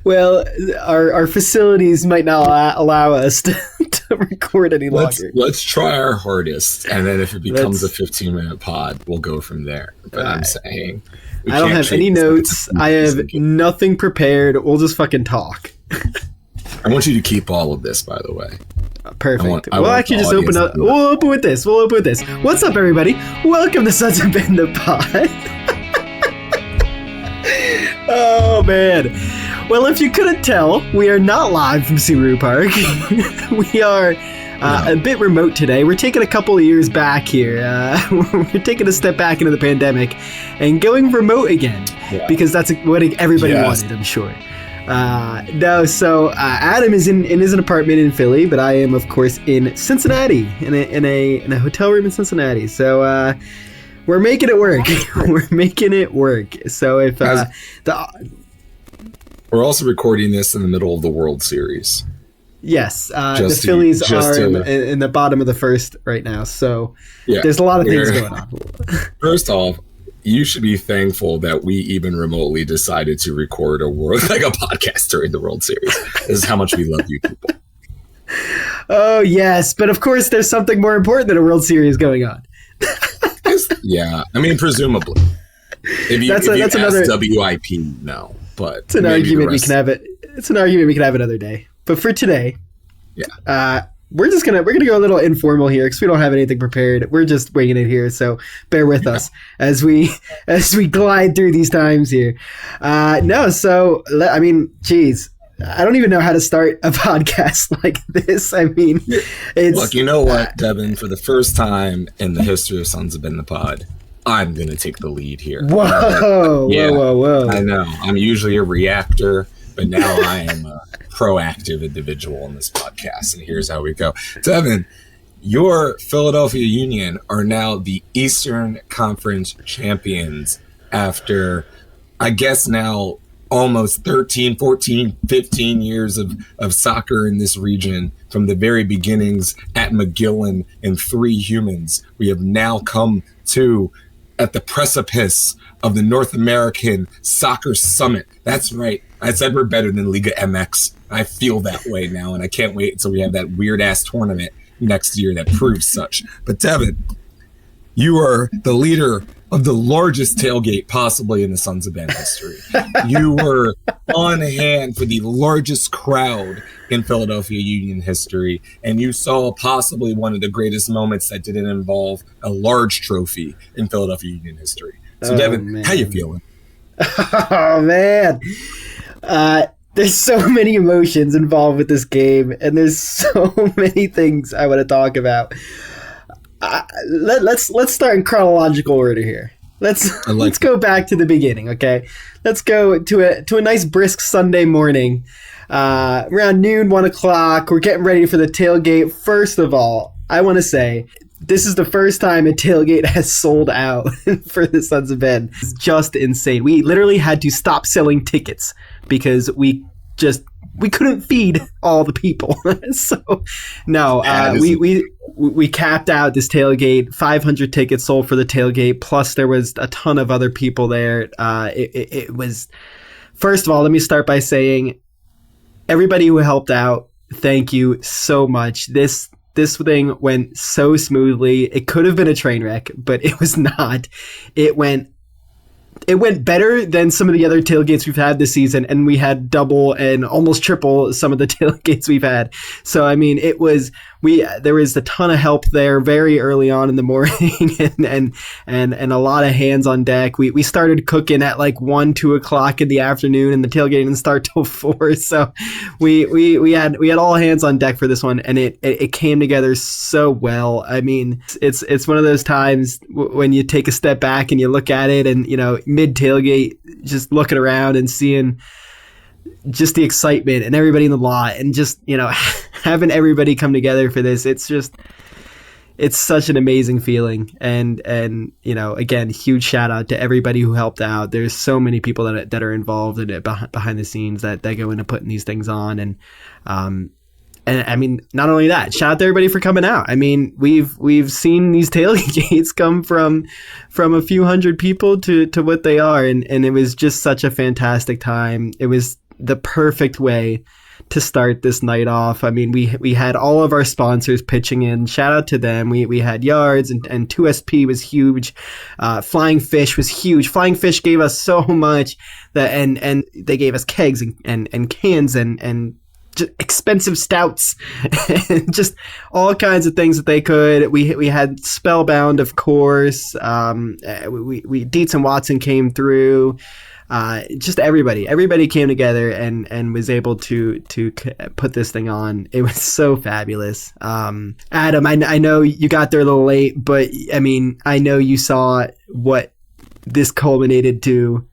Well, our facilities might not allow us to record any longer. Let's try our hardest, and then if it becomes a 15-minute pod, we'll go from there. But I'm saying I don't have any notes. I have nothing prepared. We'll just fucking talk. I want you to keep all of this, by the way. Perfect. We'll actually just open up. We'll open with this. What's up, everybody? Welcome to Sons of Ben the Pod. Oh, man. Well, if you couldn't tell, we are not live from Subaru Park. We are a bit remote today. We're taking a couple of years back here. We're taking a step back into the pandemic and going remote again because that's what everybody wanted, I'm sure. So Adam is in his apartment in Philly, but I am, of course, in Cincinnati, in a hotel room in Cincinnati. So we're making it work. We're making it work. So if we're also recording this in the middle of the World Series. Yes, the Phillies are in the bottom of the first right now. So there's a lot of things going on. First off, you should be thankful that we even remotely decided to record a podcast during the World Series. This is how much we love you people. Oh, yes. But of course, there's something more important than a World Series going on. Yeah. I mean, presumably. If you ask WIP, no. But it's an argument we can have it. It's an argument we can have another day. But for today, we're gonna go a little informal here because we don't have anything prepared. We're just winging it here, so bear with us as we glide through these times here. I mean, geez, I don't even know how to start a podcast like this. I mean, look, you know what, Devin? For the first time in the history of Sons of Ben the Pod, I'm gonna take the lead here. Whoa! I know. I'm usually a reactor, but now I am a proactive individual in this podcast, and here's how we go. Devin, your Philadelphia Union are now the Eastern Conference champions after, I guess now, almost 13, 14, 15 years of soccer in this region. From the very beginnings at McGillen and Three Humans, we have now come to at the precipice of the North American Soccer Summit. That's right. I said we're better than Liga MX. I feel that way now, and I can't wait until we have that weird-ass tournament next year that proves such. But Devin, you are the leader of the largest tailgate possibly in the Sons of Ben history. You were on hand for the largest crowd in Philadelphia Union history, and you saw possibly one of the greatest moments that didn't involve a large trophy in Philadelphia Union history. So Devin, how you feeling? Oh, man. There's so many emotions involved with this game, and there's so many things I want to talk about. Let's start in chronological order here. Let's go back to the beginning, okay? Let's go to a nice brisk Sunday morning, around noon, 1 o'clock. We're getting ready for the tailgate. First of all, I want to say this is the first time a tailgate has sold out for the Sons of Ben. It's just insane. We literally had to stop selling tickets because we couldn't feed all the people. So no, we capped out this tailgate. 500 tickets sold for the tailgate. Plus there was a ton of other people there. It was, first of all, let me start by saying everybody who helped out, thank you so much. This thing went so smoothly. It could have been a train wreck, but it was not. It went better than some of the other tailgates we've had this season, and we had double and almost triple some of the tailgates we've had. So, I mean, there was a ton of help there very early on in the morning and a lot of hands on deck. We started cooking at like 1, 2 o'clock in the afternoon, and the tailgate didn't start till 4. So we had all hands on deck for this one, and it came together so well. I mean, it's one of those times when you take a step back and you look at it, and you know, mid tailgate, just looking around and seeing just the excitement and everybody in the lot, and just, you know, having everybody come together for this. It's such an amazing feeling. And, you know, again, huge shout out to everybody who helped out. There's so many people that are involved in it behind the scenes that go into putting these things on. And I mean, not only that, shout out to everybody for coming out. I mean, we've seen these tailgates come from a few hundred people to what they are, and it was just such a fantastic time. It was the perfect way to start this night off. I mean, we had all of our sponsors pitching in. Shout out to them. We had Yards and 2SP was huge. Flying Fish was huge. Flying Fish gave us so much and they gave us kegs and cans and just expensive stouts and just all kinds of things that they could. We had Spellbound, of course. We Dietz and Watson came through. Just everybody came together and was able to put this thing on. It was so fabulous. Adam, I know you got there a little late, but I mean, I know you saw what this culminated to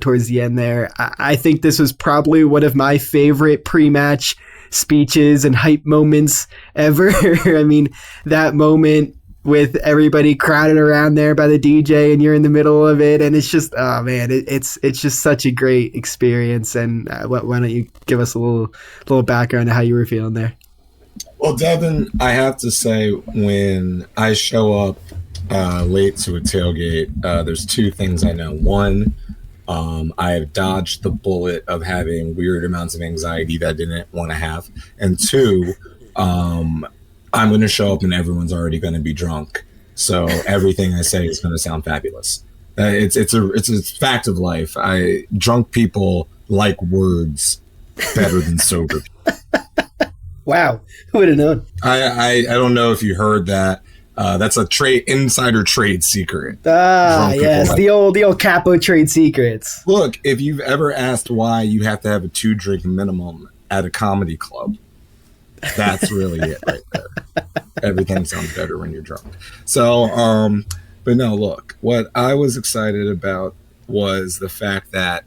towards the end there. I think this was probably one of my favorite pre-match speeches and hype moments ever. I mean, that moment with everybody crowded around there by the DJ and you're in the middle of it, and it's just, oh man, it's just such a great experience. And why don't you give us a little background of how you were feeling there? Well, Devin, I have to say, when I show up late to a tailgate, there's two things I know. One, I have dodged the bullet of having weird amounts of anxiety that I didn't want to have. And two, I'm going to show up and everyone's already going to be drunk. So everything I say is going to sound fabulous. It's a fact of life. Drunk people like words better than sober people. Wow. Who would have known? I don't know if you heard that. That's a insider trade secret. Yes, the old Capo trade secrets. Look, if you've ever asked why you have to have a 2-drink minimum at a comedy club, that's really it right there. Everything sounds better when you're drunk. So, but no, look, what I was excited about was the fact that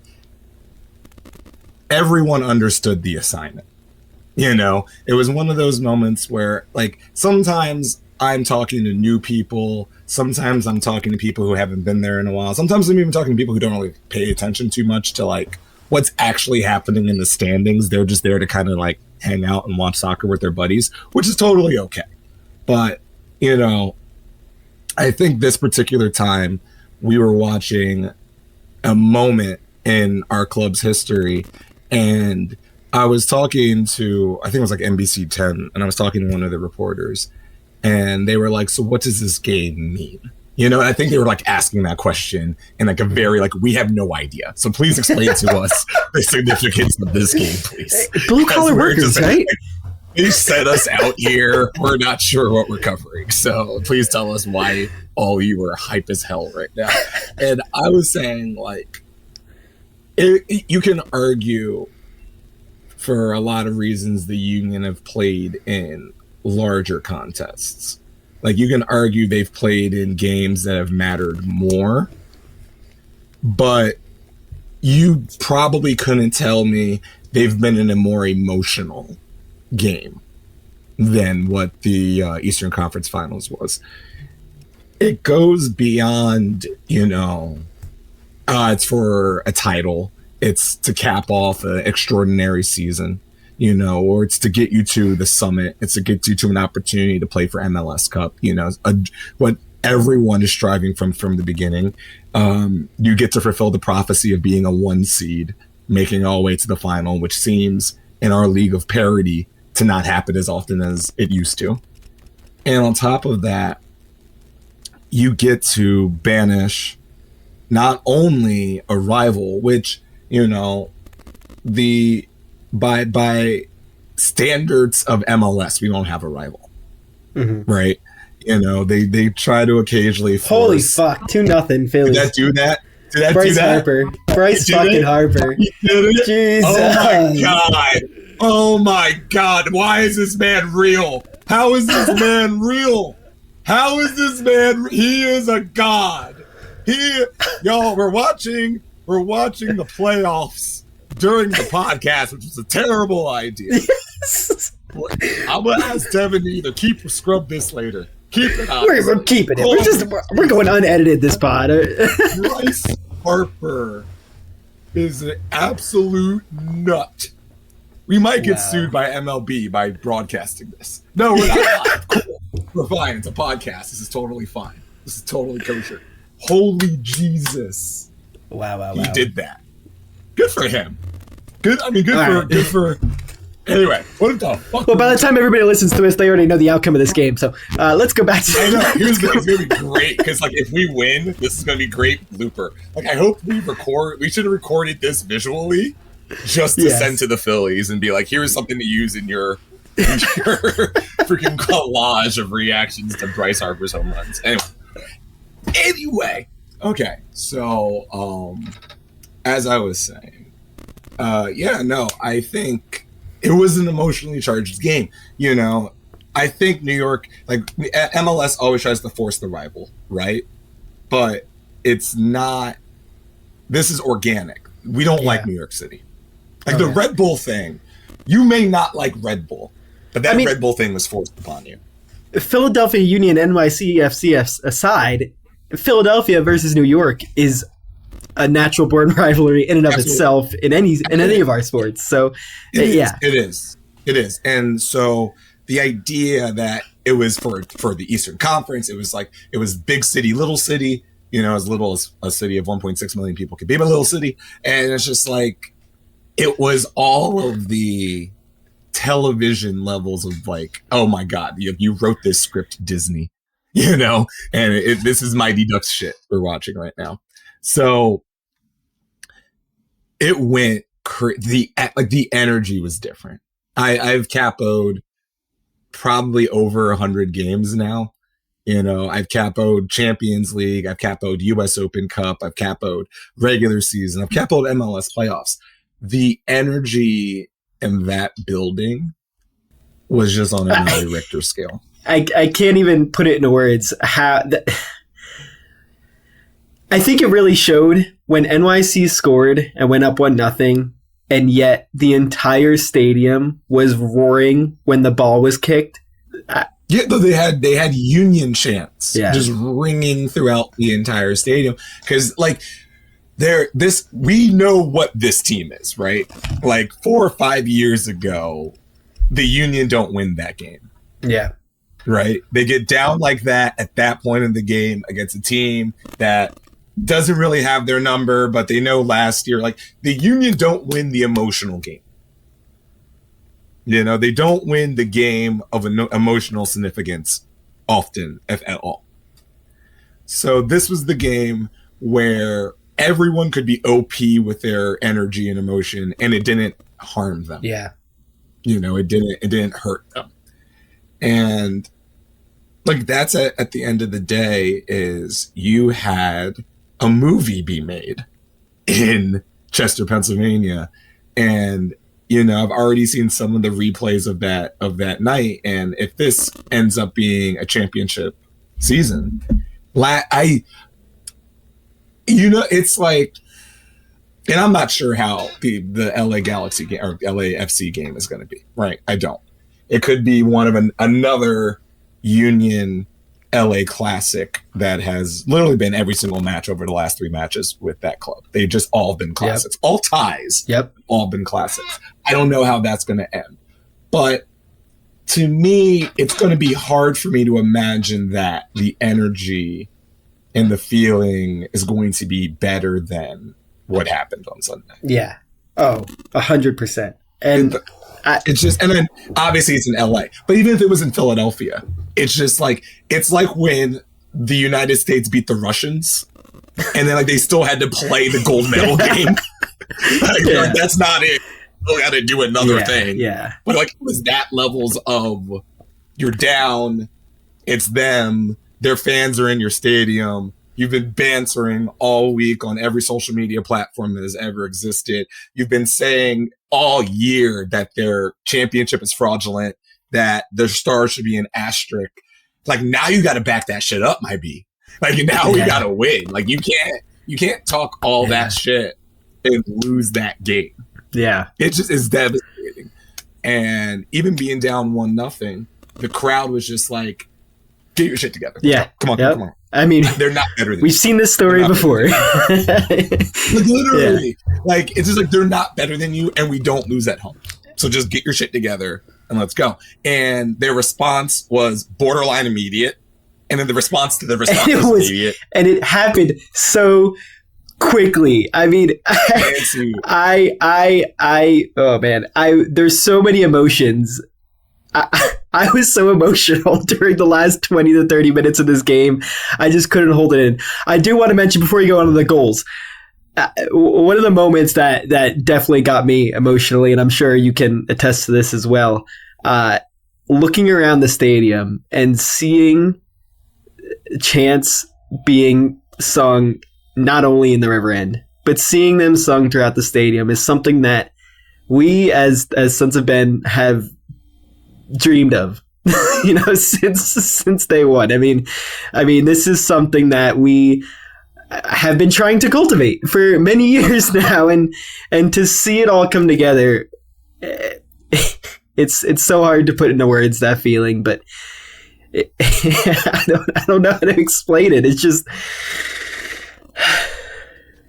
everyone understood the assignment. You know, it was one of those moments where, like, sometimes I'm talking to new people. Sometimes I'm talking to people who haven't been there in a while. Sometimes I'm even talking to people who don't really pay attention too much to, like, what's actually happening in the standings. They're just there to kind of, like, hang out and watch soccer with their buddies, which is totally okay. But, you know, I think this particular time we were watching a moment in our club's history, and I was talking to, I think it was like NBC 10, and I was talking to one of the reporters, and they were like, so what does this game mean? You know, I think they were like asking that question in like a very, like, we have no idea. So please explain to us the significance of this game, please. Blue collar workers, right? They set us out here. We're not sure what we're covering. So please tell us why all you are hype as hell right now. And I was saying, like, you can argue for a lot of reasons the Union have played in larger contests. Like, you can argue they've played in games that have mattered more, but you probably couldn't tell me they've been in a more emotional game than what the Eastern Conference Finals was. It goes beyond, you know, it's for a title. It's to cap off an extraordinary season, you know, or it's to get you to the summit. It's to get you to an opportunity to play for MLS Cup, you know, what everyone is striving from the beginning. You get to fulfill the prophecy of being a 1 seed, making all the way to the final, which seems in our league of parity to not happen as often as it used to. And on top of that, you get to banish not only a rival, which, you know, by standards of MLS, we don't have a rival, right? You know, they try to occasionally force. Holy fuck, 2-0 Philly. Did that do that? Bryce Harper. Bryce fucking Harper. Jesus. Oh my God. Why is this man real? How is this man real? How is this man? He is a god. Y'all, we're watching the playoffs during the podcast, which was a terrible idea. Yes. I'm gonna ask Devin to either keep or scrub this later. Keep it out. We're keeping it. We're going unedited this pod. Bryce Harper is an absolute nut. We might get sued by MLB by broadcasting this. No, we're not live. Cool. We're fine. It's a podcast. This is totally fine. This is totally kosher. Holy Jesus. Wow. He did that. Good for him. Good. I mean, good for. Anyway, what the fuck? Well, by the time everybody listens to this, they already know the outcome of this game. So let's go back to. I know. Here's the thing. It's gonna be great because, like, if we win, this is gonna be great blooper. Like, I hope we record. We should have recorded this visually, just to send to the Phillies and be like, "Here's something to use in your freaking collage of reactions to Bryce Harper's home runs." Anyway, okay. So, as I was saying, I think. It was an emotionally charged game. You know, I think New York, like MLS always tries to force the rival, right? But it's not, this is organic. We don't like New York City. Like the Red Bull thing, you may not like Red Bull, but that Red Bull thing was forced upon you. Philadelphia Union, NYCFC aside, Philadelphia versus New York is a natural born rivalry in and of itself in any of our sports. So it is. And so the idea that it was for the Eastern Conference, it was big city, little city, you know, as little as a city of 1.6 million people could be, but a little city. And it's just like, it was all of the television levels of like, oh my God, you wrote this script, Disney, you know, and this is Mighty Ducks shit we're watching right now. So it went the energy was different. I've capoed probably over 100 games now. You know, I've capoed Champions League, I've capoed US Open Cup, I've capoed regular season, I've capoed MLS playoffs. The energy in that building was just on another Richter scale. I can't even put it into words how I think it really showed when NYC scored and went up 1-0, and yet the entire stadium was roaring when the ball was kicked. Though they had Union chants just ringing throughout the entire stadium because like we know what this team is, right? Like 4 or 5 years ago, the Union don't win that game. Yeah. Right? They get down like that at that point in the game against a team that doesn't really have their number, but they know last year, like the Union don't win the emotional game. You know, they don't win the game of emotional significance often, if at all. So this was the game where everyone could be OP with their energy and emotion, and it didn't harm them. Yeah. You know, it didn't hurt them. And like that's at the end of the day is you had a movie be made in Chester, Pennsylvania. And, you know, I've already seen some of the replays of that night. And if this ends up being a championship season, it's like, and I'm not sure how the LA Galaxy game or LAFC game is going to be, right? I don't. It could be one of another Union LA Classic that has literally been every single match over the last 3 matches with that club. They've just all been classics. All ties. All been classics. I don't know how that's going to end. But to me, it's going to be hard for me to imagine that the energy and the feeling is going to be better than what happened on Sunday. Yeah. Oh, 100%. And it's just, and then obviously it's in LA, but even if it was in Philadelphia, it's just like, it's like when the United States beat the Russians and then like they still had to play the gold medal game. Like, that's not it. We got to do another thing. Yeah. But like it was that levels of you're down. It's them. Their fans are in your stadium. You've been bantering all week on every social media platform that has ever existed. You've been saying all year that their championship is fraudulent, that their star should be an asterisk. Like now you got to back that shit up, my B. Like now we got to win. Like you can't talk all that shit and lose that game. Yeah. It just is devastating. And even being down 1-0, the crowd was just like, get your shit together. Yeah. Come on. I mean, they're not better than we've seen this story before. Like literally, like it's just like they're not better than you, and we don't lose at home. So just get your shit together and let's go. And their response was borderline immediate, and then the response to the response was immediate, and it happened so quickly. I mean, oh man, there's so many emotions. I was so emotional during the last 20 to 30 minutes of this game. I just couldn't hold it in. I do want to mention before you go on to the goals, one of the moments that definitely got me emotionally, and I'm sure you can attest to this as well, looking around the stadium and seeing chants being sung not only in the River End, but seeing them sung throughout the stadium is something that we as Sons of Ben have dreamed of, since day one. I mean, this is something that we have been trying to cultivate for many years now, and to see it all come together, it's so hard to put into words, that feeling, but I don't know how to explain it. It's just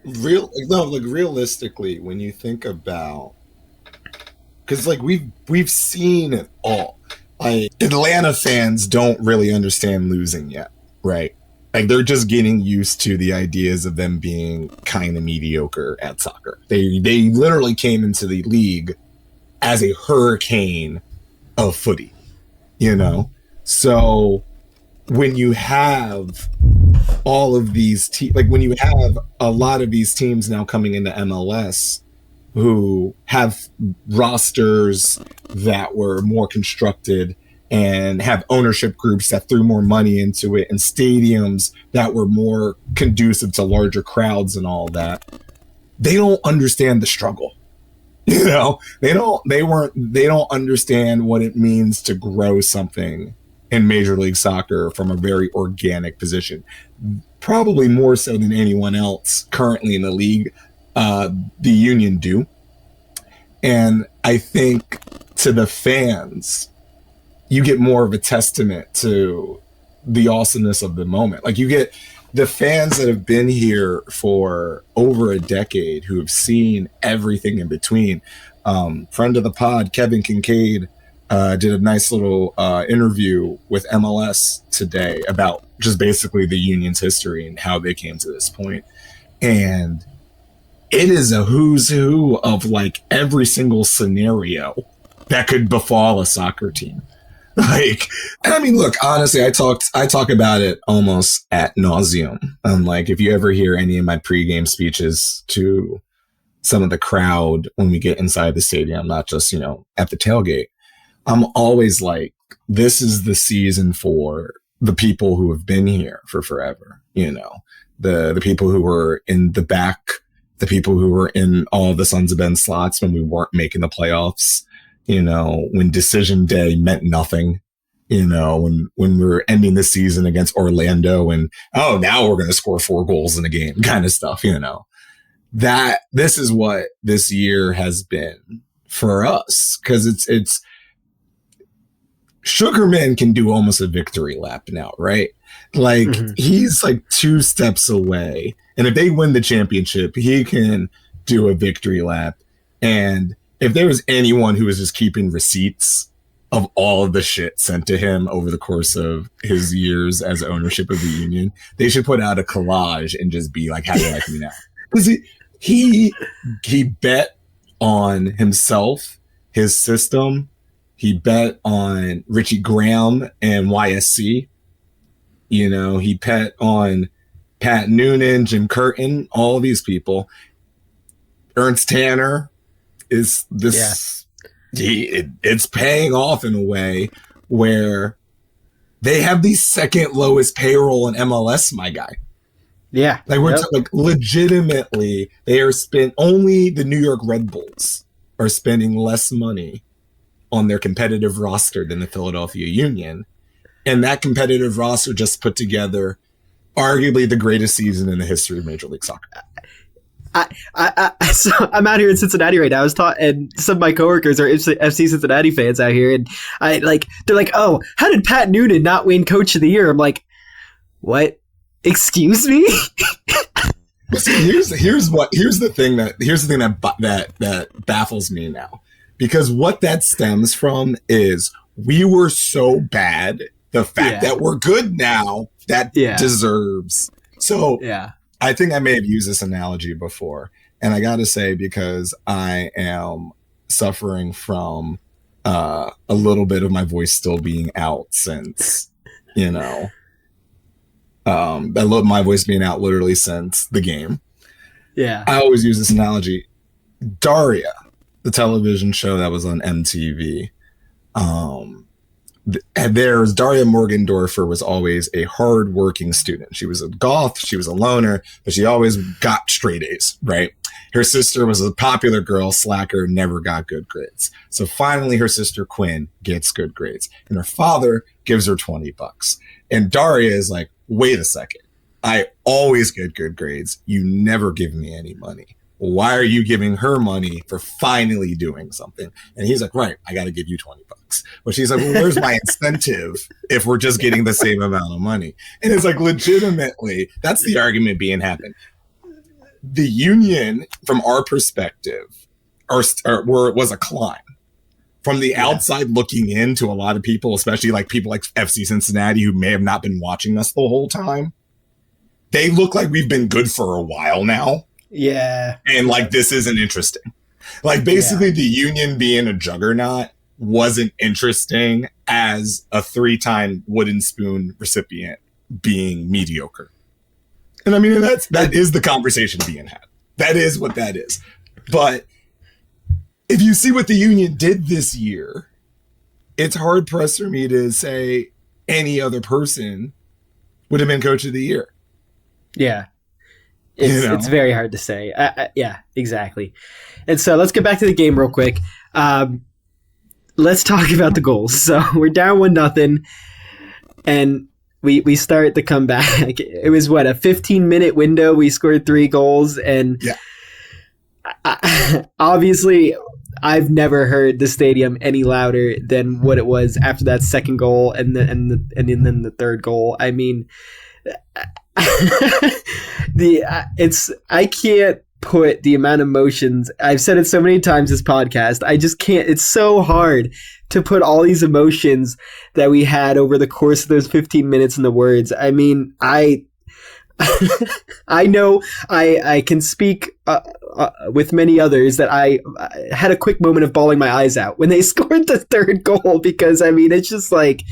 realistically, when you think about, because we've seen it all. Atlanta fans don't really understand losing yet, right? They're just getting used to the ideas of them being kind of mediocre at soccer. They literally came into the league as a hurricane of footy, So when you have all of these when you have a lot of these teams now coming into MLS who have rosters that were more constructed and have ownership groups that threw more money into it and stadiums that were more conducive to larger crowds and all that, they don't understand the struggle. They don't understand what it means to grow something in Major League Soccer from a very organic position. Probably more so than anyone else currently in the league. The Union do. And I think to the fans, you get more of a testament to the awesomeness of the moment. You get the fans that have been here for over a decade, who have seen everything in between. Friend of the pod, Kevin Kincaid, did a nice little interview with MLS today about just basically the Union's history and how they came to this point. And it is a who's who of every single scenario that could befall a soccer team. Look, honestly, I talk about it almost ad nauseum. If you ever hear any of my pregame speeches to some of the crowd when we get inside the stadium, not just, at the tailgate, I'm always this is the season for the people who have been here for forever. The people who were in the back, the people who were in all the Sons of Ben slots when we weren't making the playoffs, when decision day meant nothing, when we were ending the season against Orlando and, now we're going to score 4 goals in a game kind of stuff, that this is what this year has been for us. Cause it's Sugarman can do almost a victory lap now, right? He's 2 steps away. And if they win the championship, he can do a victory lap. And if there was anyone who was just keeping receipts of all of the shit sent to him over the course of his years as ownership of the Union, they should put out a collage and just be like, how do you like me now? Because he bet on himself, his system. He bet on Richie Graham and YSC. He bet on Pat Noonan, Jim Curtin, all of these people. Ernst Tanner is this. Yeah. It's paying off in a way where they have the second lowest payroll in MLS, my guy. Yeah. We're legitimately, they are only the New York Red Bulls are spending less money on their competitive roster than the Philadelphia Union. And that competitive roster just put together arguably the greatest season in the history of Major League Soccer. So I'm out here in Cincinnati right now. I was taught, and some of my coworkers are FC Cincinnati fans out here, and they're like, "Oh, how did Pat Noonan not win Coach of the Year?" I'm like, "What? Excuse me?" Here's the thing that baffles me now, because what that stems from is we were so bad. The fact that we're good now, that deserves. So I think I may have used this analogy before, and I got to say, because I am suffering from a little bit of my voice still being out since, my voice being out literally since the game. Yeah. I always use this analogy. Daria, the television show that was on MTV, Daria Morgendorffer was always a hard-working student. She was a goth, she was a loner, but she always got straight A's, right? Her sister was a popular girl, slacker, never got good grades. So finally her sister Quinn gets good grades, and her father gives her $20. And Daria is like, wait a second, I always get good grades. You never give me any money. Why are you giving her money for finally doing something? And he's like, right, I got to give you $20. But she's like, well, where's my incentive if we're just getting the same amount of money? And it's like, legitimately, that's the argument being happened. The union, from our perspective, was a climb. From the outside looking in, to a lot of people, especially like people like FC Cincinnati, who may have not been watching us the whole time, they look like we've been good for a while now. Yeah. And like, this isn't interesting. Like, basically the union being a juggernaut wasn't interesting as a 3-time wooden spoon recipient being mediocre. And I mean, that is the conversation being had. That is what that is. But if you see what the union did this year, it's hard pressed for me to say any other person would have been coach of the year. Yeah. It's very hard to say. Yeah, exactly. And so let's get back to the game real quick. Let's talk about the goals. So we're down 1-0, and we start the comeback. It was a 15-minute window. We scored 3 goals, and obviously I've never heard the stadium any louder than what it was after that second goal and then the third goal. I mean, I can't put the amount of emotions. I've said it so many times this podcast. I just can't. It's so hard to put all these emotions that we had over the course of those 15 minutes into words. I mean, I know I can speak with many others that I had a quick moment of bawling my eyes out when they scored the third goal, because I mean, it's just like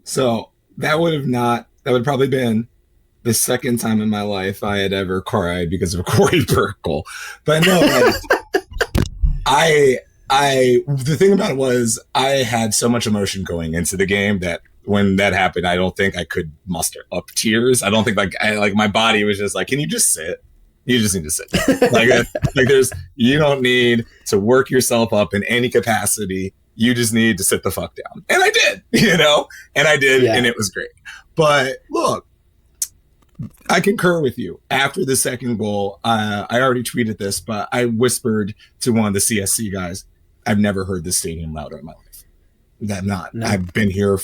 so that would probably been the second time in my life I had ever cried because of Corey Burke goal. But no, the thing about it was I had so much emotion going into the game that when that happened, I don't think I could muster up tears. I don't think my body was just like, can you just sit? You just need to sit. You don't need to work yourself up in any capacity. You just need to sit the fuck down. And I did, and I did. And it was great. But look, I concur with you. After the second goal, I already tweeted this, but I whispered to one of the CSC guys, I've never heard this stadium louder in my life. I've been here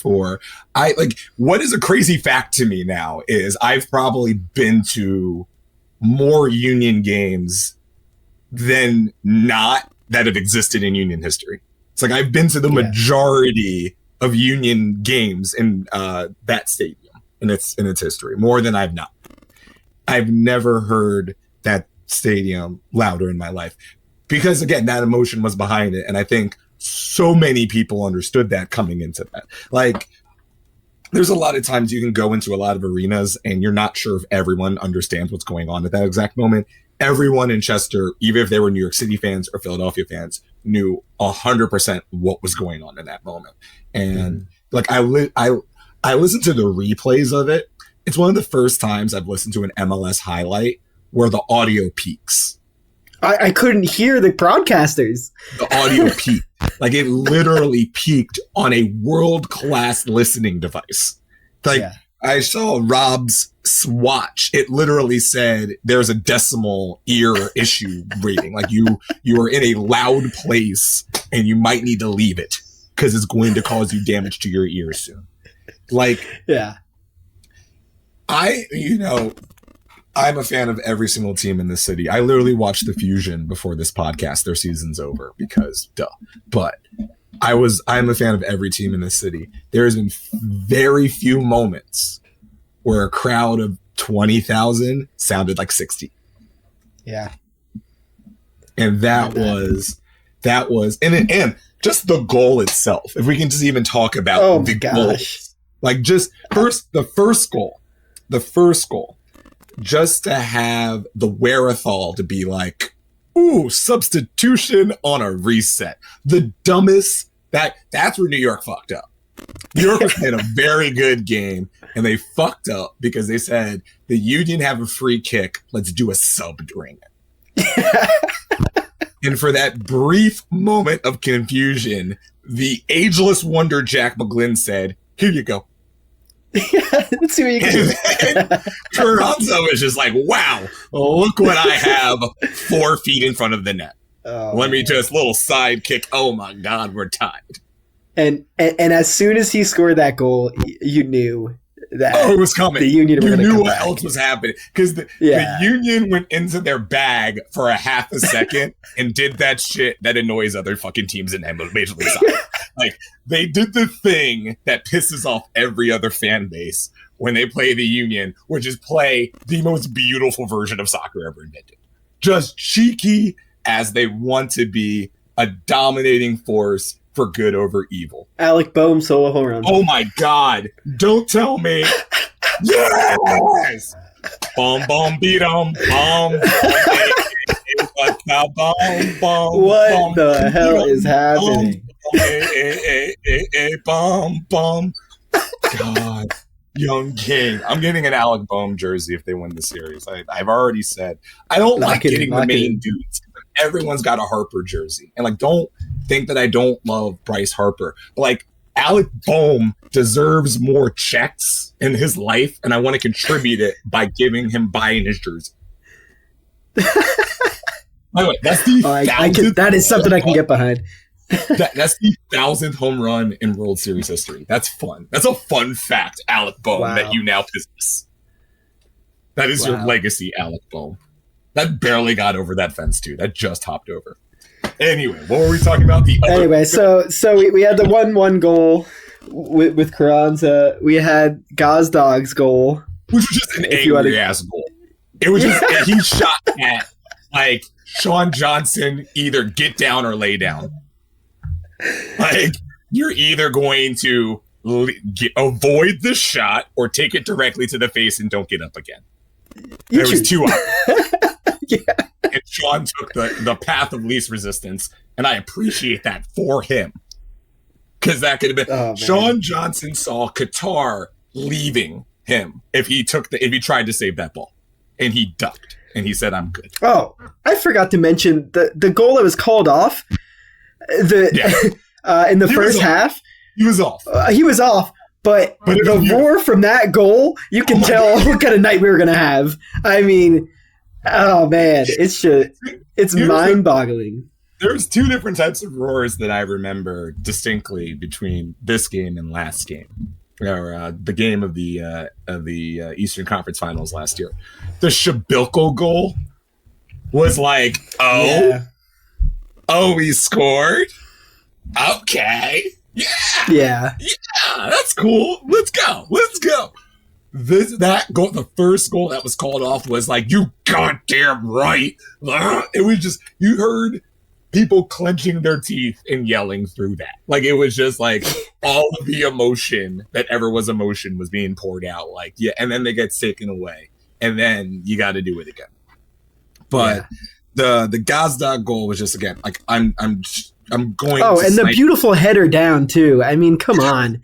what is a crazy fact to me now is I've probably been to more Union games than not that have existed in Union history. It's like I've been to the majority of Union games in that stadium in its history, more than I've not. I've never heard that stadium louder in my life because, again, that emotion was behind it, and I think so many people understood that coming into that. Like, there's a lot of times you can go into a lot of arenas and you're not sure if everyone understands what's going on at that exact moment. Everyone in Chester, even if they were New York City fans or Philadelphia fans, knew 100% what was going on in that moment. And I listened to the replays of it. It's one of the first times I've listened to an MLS highlight where the audio peaks. I couldn't hear the broadcasters. The audio peaked. Like, it literally peaked on a world-class listening device. I saw Rob's swatch. It literally said there's a decimal ear issue rating. Like, you are in a loud place and you might need to leave it because it's going to cause you damage to your ears soon. I'm a fan of every single team in the city. I literally watched the Fusion before this podcast. Their season's over because duh. But I'm a fan of every team in the city. There has been very few moments where a crowd of 20,000 sounded like 60. Yeah. And that was, and just the goal itself. If we can just even talk about the goals. Like just the first goal, just to have the wherewithal to be like, ooh, substitution on a reset. The dumbest, that's where New York fucked up. New York was playing a very good game, and they fucked up because they said the Union have a free kick. Let's do a sub during it. And for that brief moment of confusion, the ageless wonder Jack McGlynn said, "Here you go." Let's see what you can do. Carranza was just like, wow, look what I have 4 feet in front of the net. Let me just little side kick. Oh my God, we're tied. And as soon as he scored that goal, you knew that it was coming. The Union were you knew what back. else was happening because the Union went into their bag for a half a second and did that shit that annoys other fucking teams in Major League Soccer. Like they did the thing that pisses off every other fan base when they play the Union, which is play the most beautiful version of soccer ever invented. Just cheeky as they want to be, a dominating force for good over evil. Alec Bohm solo home run. Oh my God. Don't tell me. Yes! Bum, bum, beat 'em. Bum, what the hell is happening? Bum, bum. God. Young King. I'm getting an Alec Bohm jersey if they win the series. I've already said. I don't like getting the main dudes. Everyone's got a Harper jersey. And like, don't think that I don't love Bryce Harper. But like, Alec Bohm deserves more checks in his life, and I want to contribute it by buying his jersey. By the way, that's the that is something I can get behind. That's the 1,000th home run in World Series history. That's fun. That's a fun fact, Alec Bohm, that you now possess. That is your legacy, Alec Bohm. That barely got over that fence, too. That just hopped over. Anyway, what were we talking about? So we had the 1-1 goal with Carranza. We had Gazdag's goal. Which was just an angry-ass goal. It was just, he shot at, like, Sean Johnson, either get down or lay down. Like, you're either going to avoid the shot or take it directly to the face and don't get up again. There was 2 options. Yeah. And Sean took the path of least resistance, and I appreciate that for him. Because that could have been Sean Johnson saw Qatar leaving him if he tried to save that ball. And he ducked. And he said, I'm good. Oh, I forgot to mention the goal that was called off. In the first half. He was off. He was off. But the roar from that goal, you can tell what kind of night we were going to have. I mean, oh man, it's mind-boggling. There's 2 different types of roars that I remember distinctly between this game and last game, or the game of the Eastern Conference Finals last year. The Shabilko goal was like, he scored. Okay, yeah, that's cool. Let's go. That goal, the first goal that was called off, was like, you goddamn right. It was just, you heard people clenching their teeth and yelling through that. Like, it was just like all of the emotion that ever was emotion was being poured out. Like, yeah, and then they get taken away, and then you got to do it again. But the Gazdag goal was just, again, like, I'm going. Oh, and the beautiful header down too. I mean, come on.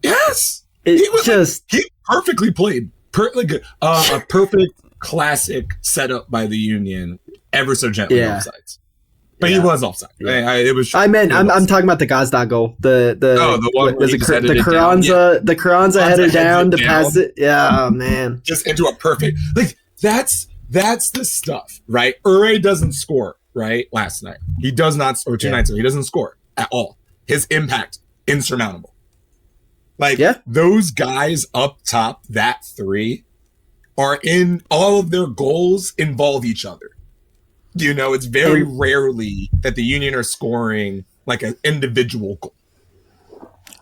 Yes. He perfectly played. A perfect classic setup by the Union, ever so gently offsides. But he was offside. Yeah. I'm talking about the Gazdag goal. The one was the Carranza the Carranza header down to pass it. Yeah, oh man. Just into a perfect, like, that's the stuff, right? Ure doesn't score, right? Last night. He does not, or 2 nights ago, he doesn't score at all. His impact, insurmountable. Like, those guys up top, that 3, are in all of their goals involve each other. You know, it's very rarely that the Union are scoring like an individual goal.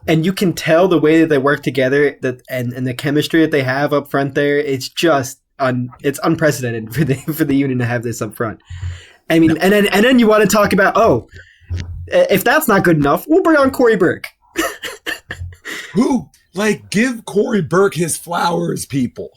And you can tell the way that they work together, and the chemistry that they have up front there. It's just it's unprecedented for the Union to have this up front. I mean, and then you want to talk about, if that's not good enough, we'll bring on Corey Burke. Who? Like, give Corey Burke his flowers, people.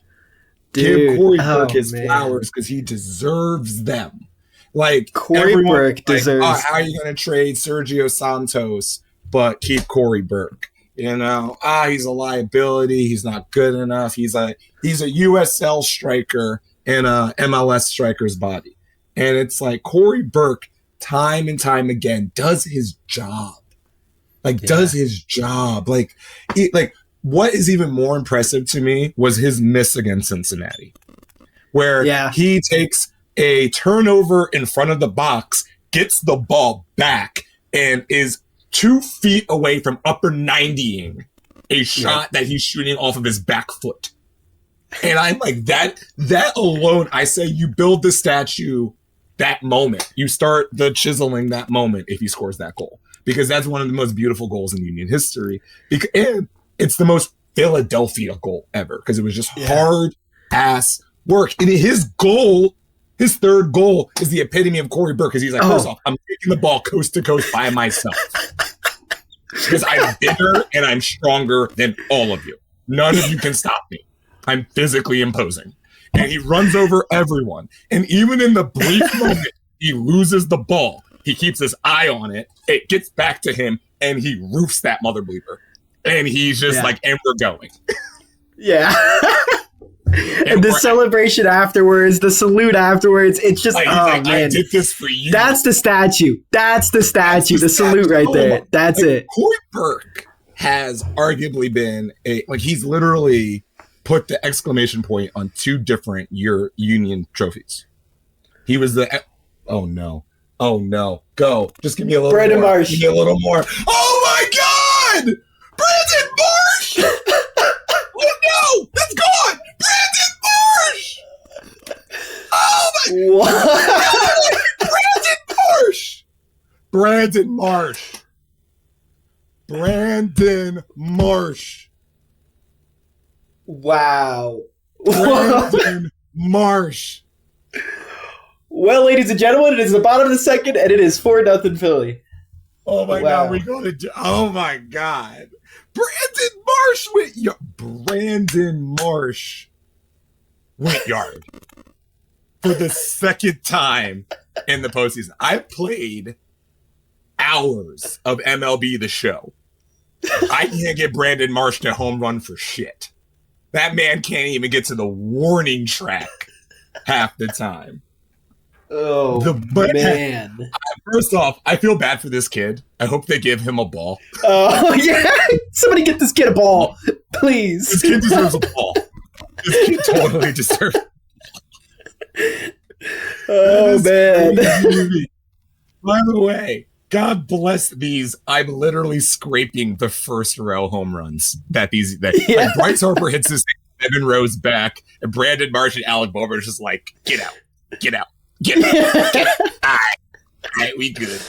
Dude, give Corey Burke his flowers because he deserves them. Like, Corey Burke deserves. How are you going to trade Sergio Santos but keep Corey Burke? You know, he's a liability. He's not good enough. He's a USL striker in a MLS striker's body. And it's like Corey Burke, time and time again, does his job. Does his job. Like, what is even more impressive to me was his miss against Cincinnati, where he takes a turnover in front of the box, gets the ball back, and is 2 feet away from upper 90ing a shot that he's shooting off of his back foot. And I'm like, that alone, I say you build the statue that moment. You start the chiseling that moment if he scores that goal. Because that's one of the most beautiful goals in Union history. And it's the most Philadelphia goal ever. Because it was just hard-ass work. And his goal, his third goal, is the epitome of Corey Burke. Because he's like, first off, I'm taking the ball coast to coast by myself. Because I'm bigger and I'm stronger than all of you. None of you can stop me. I'm physically imposing. And he runs over everyone. And even in the brief moment he loses the ball, he keeps his eye on it. It gets back to him, and he roofs that mother bleeper. And he's just like, and we're going. Yeah. And the celebration afterwards, the salute afterwards, it's just, man. I did this for you. That's the statue. That's the statue. The salute right there. That's it. Corey Burke has arguably been he's literally put the exclamation point on 2 different Union trophies. He was oh no, go. Just give me a little Brandon more. Marsh. Give me a little more. Oh my God! Brandon Marsh! Oh no! That's gone! Brandon Marsh! Oh my What? Brandon Marsh! Brandon Marsh. Wow. Brandon Marsh. Well, ladies and gentlemen, it is the bottom of the second, and it is 4-0 Philly. Oh my God, we're going to do. Oh my God, Brandon Marsh went yard for the second time in the postseason. I played hours of MLB The Show. I can't get Brandon Marsh to home run for shit. That man can't even get to the warning track half the time. Oh, man. First off, I feel bad for this kid. I hope they give him a ball. Oh, yeah. Somebody get this kid a ball, please. This kid deserves a ball. This kid totally deserves Oh, man. By the way, God bless these. I'm literally scraping the first row home runs that like Bryce Harper hits his Evan Rose back, and Brandon Marsh and Alec Bober is just like, get out. All right, we good.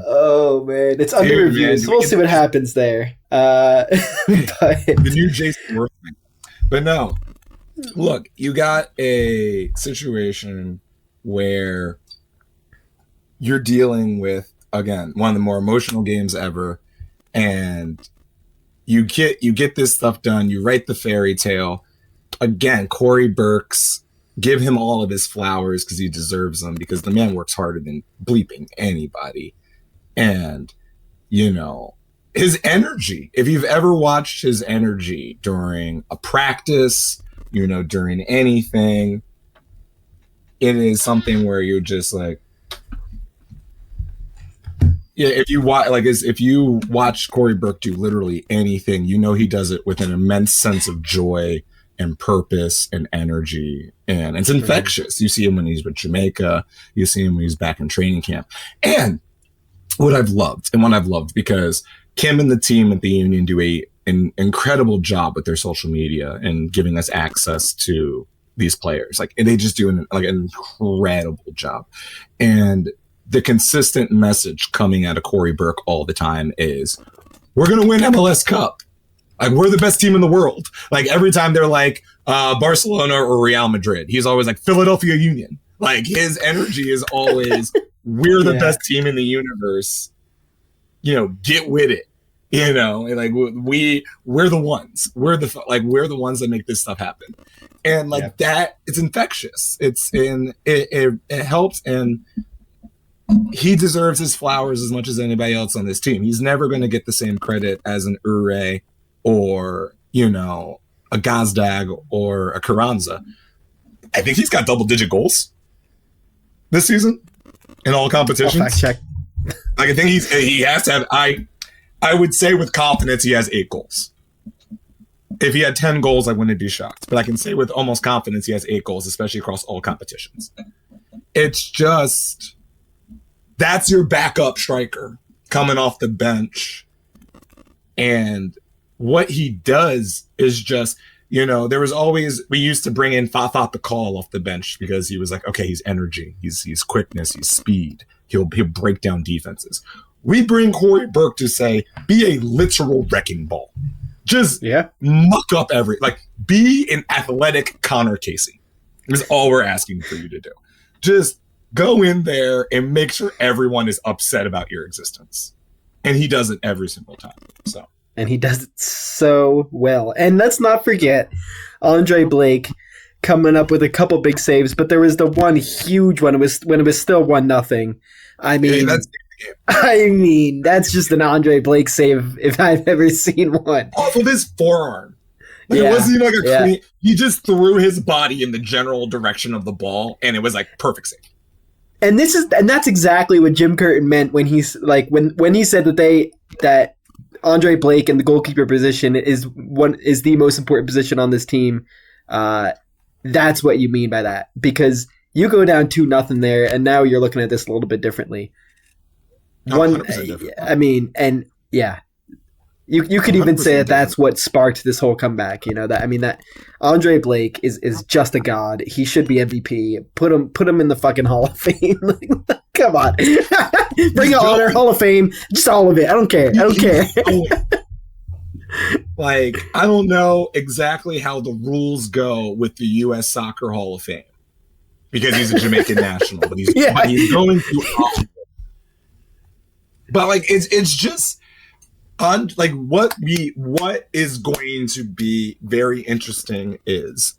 Oh man, it's under review, so we'll see what happens there. The new Jason Worthman. But no, look, you got a situation where you're dealing with, again, one of the more emotional games ever, and you get this stuff done. You write the fairy tale. Again, Corey Burke's. Give him all of his flowers because he deserves them, because the man works harder than bleeping anybody. And, his energy, if you've ever watched his energy during a practice, during anything, it is something where you're just like, yeah, if you watch Corey Burke do literally anything, he does it with an immense sense of joy and purpose and energy, and it's infectious. You see him when he's with Jamaica, you see him when he's back in training camp. And what I've loved, because Kim and the team at the Union do an incredible job with their social media and giving us access to these players. And they just do an incredible job. And the consistent message coming out of Corey Burke all the time is, we're going to win MLS Cup. Like, we're the best team in the world. Like, every time they're like Barcelona or Real Madrid, he's always like Philadelphia Union. Like, his energy is always, we're the best team in the universe. You know, get with it. You know, like we're the ones. We're the ones that make this stuff happen. And like that, it's infectious. It helps, and he deserves his flowers as much as anybody else on this team. He's never going to get the same credit as an Ure or, you know, a Gazdag or a Carranza. I think he's got double-digit goals this season in all competitions. I'll fact check. Like, I think he has to have. I would say with confidence he has 8 goals. If he had 10 goals, I wouldn't be shocked. But I can say with almost confidence he has 8 goals, especially across all competitions. It's just, that's your backup striker coming off the bench. And what he does is just, you know, there was always, we used to bring in Fafat the Call off the bench because he was like, okay, he's energy, he's quickness, he's speed. He'll break down defenses. We bring Corey Burke to say, be a literal wrecking ball. Just muck up be an athletic Connor Casey. Is all we're asking for you to do. Just go in there and make sure everyone is upset about your existence. And he does it every single time. And he does it so well. And let's not forget Andre Blake coming up with a couple big saves, but there was the one huge one when it was still 1-0. I mean, that's just an Andre Blake save if I've ever seen one. Off of his forearm. Like, it wasn't even like a clean. He just threw his body in the general direction of the ball, and it was like perfect save. And that's exactly what Jim Curtin meant when he's like when he said that Andre Blake in the goalkeeper position is the most important position on this team. That's what you mean by that, because you go down 2-0 there, and now you're looking at this a little bit differently. I mean, and you could even say that's what sparked this whole comeback. You know that Andre Blake is just a god. He should be MVP. Put him in the fucking Hall of Fame. Come on, bring an honor Hall of Fame, just all of it. I don't care. Like, I don't know exactly how the rules go with the U.S. Soccer Hall of Fame because he's a Jamaican national, but he's going to. But like, it's just like what is going to be very interesting is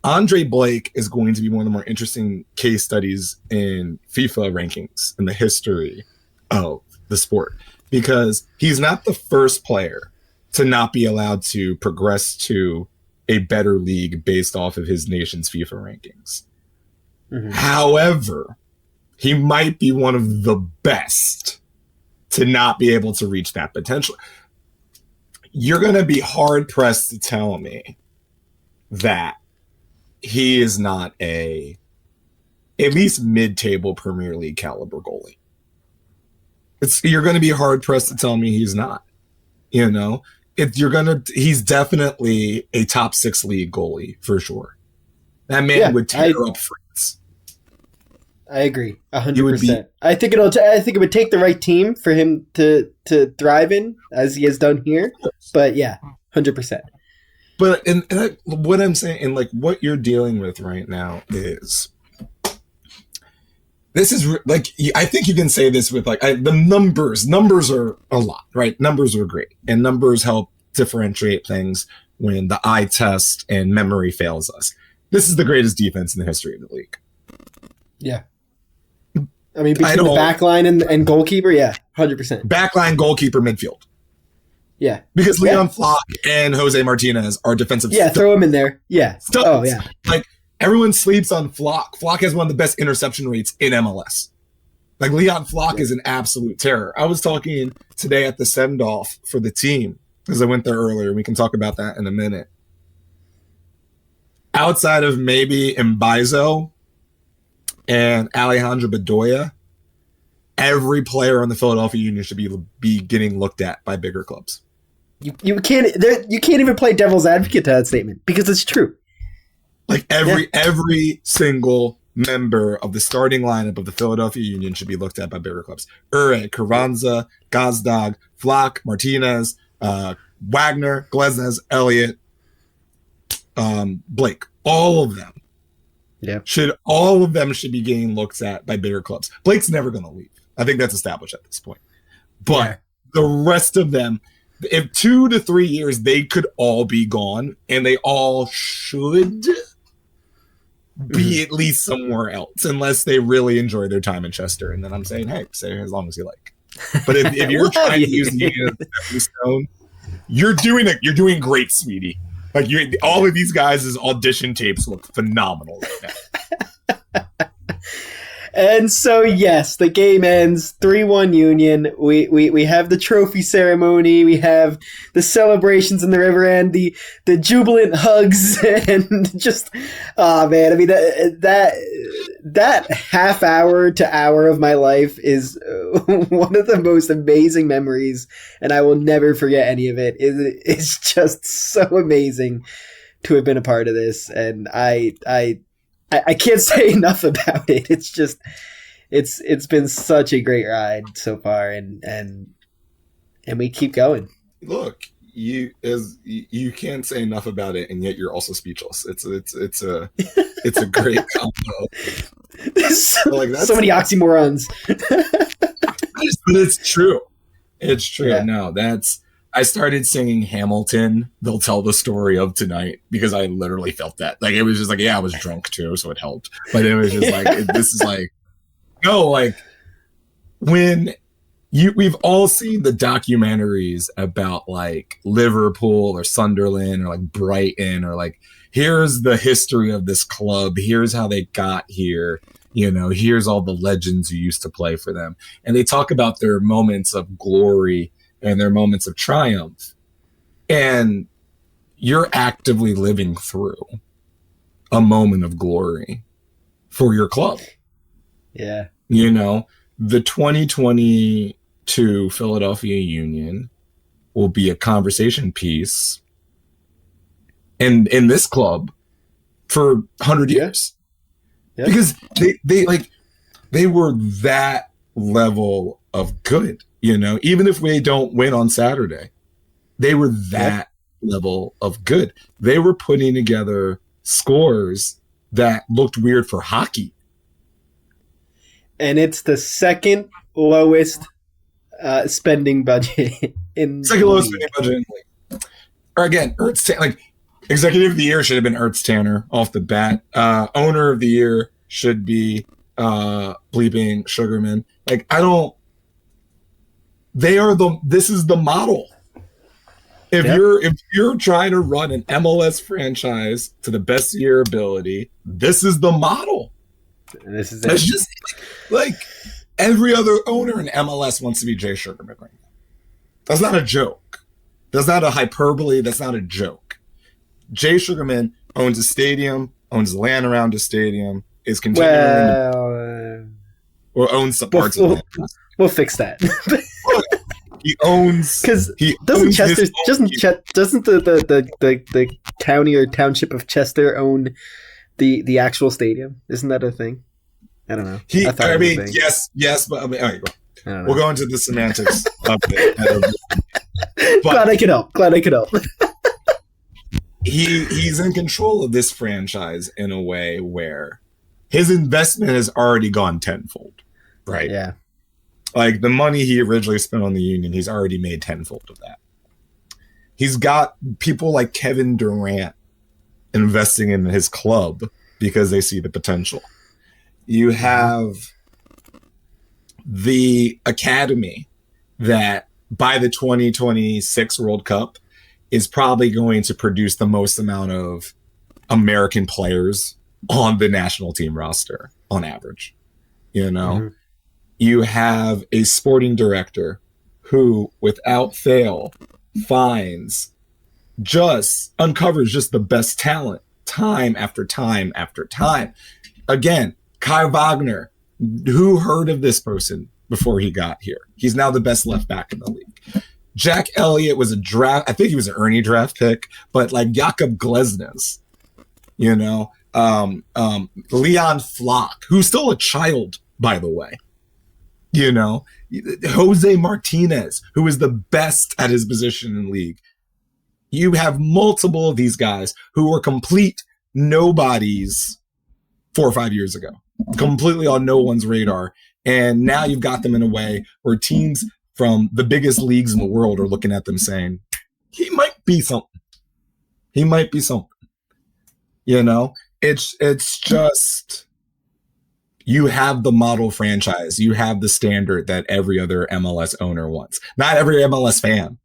Andre Blake is going to be one of the more interesting case studies in FIFA rankings in the history of the sport, because he's not the first player to not be allowed to progress to a better league based off of his nation's FIFA rankings. Mm-hmm. However, he might be one of the best to not be able to reach that potential. You're going to be hard pressed to tell me that he is not at least mid-table Premier League caliber goalie. You're going to be hard pressed to tell me he's not. You know, he's definitely a top 6 league goalie for sure. That man would tear up France. I agree 100%. I think it would take the right team for him to thrive in, as he has done here. But 100%. But and what I'm saying, and like what you're dealing with right now is, this is like, I think you can say this with like the numbers. Numbers are a lot, right? Numbers are great, and numbers help differentiate things when the eye test and memory fails us. This is the greatest defense in the history of the league. Yeah. I mean, between the backline and goalkeeper, 100%. Backline, goalkeeper, midfield. Yeah. Because Leon Flock and Jose Martinez are defensive. Yeah, throw him in there. Yeah. Studs. Oh, yeah. Like, everyone sleeps on Flock. Flock has one of the best interception rates in MLS. Like, Leon Flock is an absolute terror. I was talking today at the send-off for the team, because I went there earlier. We can talk about that in a minute. Outside of maybe Mbaizo and Alejandro Bedoya, every player on the Philadelphia Union should be getting looked at by bigger clubs. You can't even play devil's advocate to that statement, because it's true. Like every single member of the starting lineup of the Philadelphia Union should be looked at by bigger clubs. Ure, Carranza, Gazdag, Flach, Martinez, Wagner, Glesnes, Elliott, Blake. All of them. Yeah. All of them should be getting looked at by bigger clubs. Blake's never going to leave. I think that's established at this point. But the rest of them, in 2 to 3 years, they could all be gone, and they all should be at least somewhere else, unless they really enjoy their time in Chester. And then I'm saying, hey, stay as long as you like. But if you're trying to use the Union as a stepping stone, you're doing great, sweetie. Like all of these guys' audition tapes look phenomenal right now. And so, yes, the game ends 3-1 Union. We have the trophy ceremony. We have the celebrations in the river end, the jubilant hugs, and just, oh man, I mean that half hour to hour of my life is one of the most amazing memories, and I will never forget any of it. It's just so amazing to have been a part of this, and I can't say enough about it. It's just, it's been such a great ride so far, and we keep going. Look, you can't say enough about it, and yet you're also speechless. It's a great combo. So many oxymorons. But it's true. It's true. Yeah. No, I started singing Hamilton, They'll Tell the Story of Tonight, because I literally felt that. Like, it was just like, yeah, I was drunk too, so it helped. But it was just like, this is like, no, like, when we've all seen the documentaries about like Liverpool or Sunderland or like Brighton, or like, here's the history of this club. Here's how they got here. You know, here's all the legends who used to play for them. And they talk about their moments of glory and their moments of triumph. And you're actively living through a moment of glory for your club. Yeah. You know, the 2022 Philadelphia Union will be a conversation piece in this club for 100 years. Yeah. Because they were that level of good. You know, even if we don't win on Saturday, they were that level of good. They were putting together scores that looked weird for hockey. And it's the second lowest spending budget in second lowest spending budget in the league. Or again, executive of the year should have been Ernst Tanner off the bat. Owner of the year should be bleeping Sugarman. Like, this is the model. If you're trying to run an MLS franchise to the best of your ability, this is the model. This is it's just like every other owner in MLS wants to be Jay Sugarman right now. That's not a joke. That's not a hyperbole. That's not a joke. Jay Sugarman owns a stadium, owns land around a stadium, is continuing or owns some parts of it. We'll fix that. He owns because doesn't the county or township of Chester own the actual stadium? Isn't that a thing? I don't know. Yes, but all right, we'll go into the semantics of it. Glad I could help. He's in control of this franchise in a way where his investment has already gone tenfold, right? Yeah. Like the money he originally spent on the Union, he's already made tenfold of that. He's got people like Kevin Durant investing in his club because they see the potential. You have the academy that by the 2026 World Cup is probably going to produce the most amount of American players on the national team roster on average. You know, mm-hmm. You have a sporting director who, without fail, uncovers just the best talent time after time after time. Again, Kai Wagner, who heard of this person before he got here? He's now the best left back in the league. Jack Elliott was I think he was an Ernie draft pick, but like Jakub Glesnes, you know, Leon Flock, who's still a child, by the way. You know, Jose Martinez, who is the best at his position in the league. You have multiple of these guys who were complete nobodies 4 or 5 years ago, completely on no one's radar. And now you've got them in a way where teams from the biggest leagues in the world are looking at them saying, he might be something. He might be something. You know, it's just, you have the model franchise. You have the standard that every other MLS owner wants. Not every MLS fan.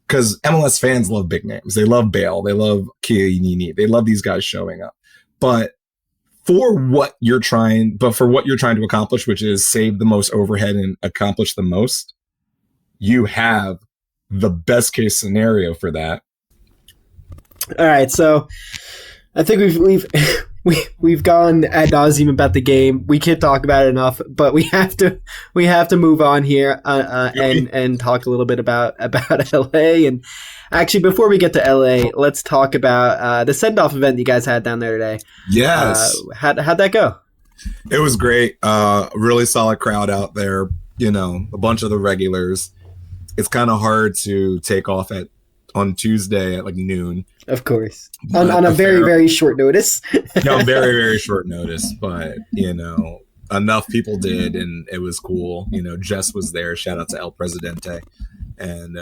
Because MLS fans love big names. They love Bale. They love Chiellini. They love these guys showing up. But for what you're trying to accomplish, which is save the most overhead and accomplish the most, you have the best case scenario for that. All right, so I think we've gone ad nauseum about the game. We can't talk about it enough, but we have to move on here and talk a little bit about LA. And actually, before we get to LA, let's talk about the send-off event you guys had down there today. Yes, how'd that go? It was great. Really solid crowd out there. You know, a bunch of the regulars. It's kind of hard to take off on Tuesday at like noon. Of course. On a very, very short notice. No, very, very short notice. But, you know, enough people did, and it was cool. You know, Jess was there. Shout out to El Presidente. And,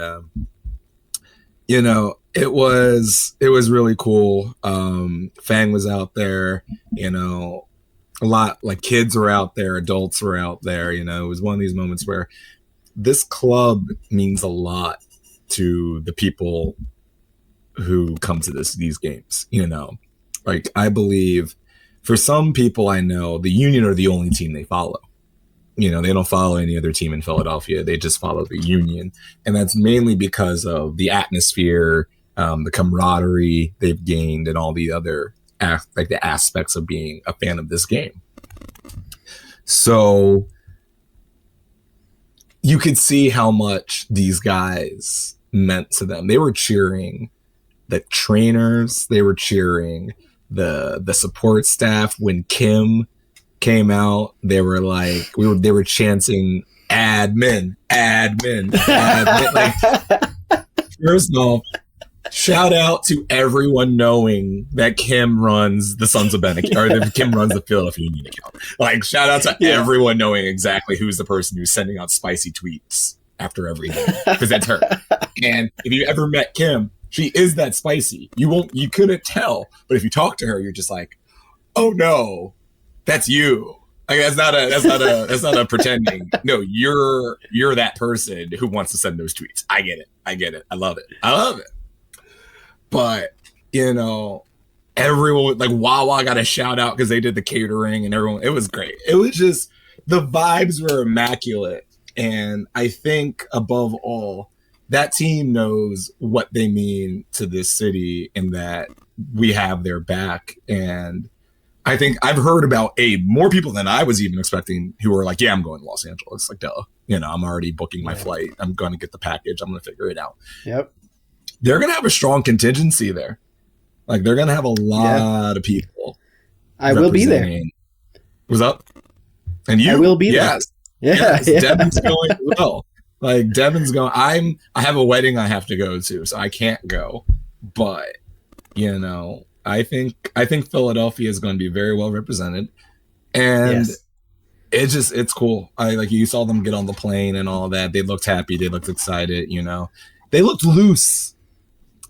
you know, it was really cool. Fang was out there, you know, a lot, like kids were out there, adults were out there. You know, it was one of these moments where this club means a lot to the people who come to these games. You know, like I believe for some people I know, the Union are the only team they follow. You know, they don't follow any other team in Philadelphia. They just follow the Union. And that's mainly because of the atmosphere, the camaraderie they've gained, and all the other the aspects of being a fan of this game. So you could see how much these guys meant to them. They were cheering the trainers. They were cheering the support staff. When Kim came out, they were like, they were chanting admin. Like, first off, shout out to everyone knowing that Kim runs the Sons of Ben account, or that Kim runs the Philadelphia Union account. Like, shout out to everyone knowing exactly who's the person who's sending out spicy tweets after every game, because that's her. And if you ever met Kim, she is that spicy. You couldn't tell, but if you talk to her, you're just like, oh no, that's you. Like, that's not a pretending. No, you're that person who wants to send those tweets. I get it. I love it. But, you know, everyone, like Wawa got a shout out because they did the catering, and everyone, it was great. It was just, the vibes were immaculate. And I think above all, that team knows what they mean to this city, and that we have their back. And I think I've heard about more people than I was even expecting who were like, yeah, I'm going to Los Angeles. Like, duh, you know, I'm already booking my flight. I'm going to get the package. I'm going to figure it out. Yep. They're going to have a strong contingency there. Like, they're going to have a lot of people. I will be there. What's up? And you? I will be there. Yes. Devin's going as well. Like, Devin's going. I have a wedding I have to go to, so I can't go. But, you know, I think Philadelphia is going to be very well represented. And it's cool. You saw them get on the plane and all that. They looked happy. They looked excited, you know. They looked loose.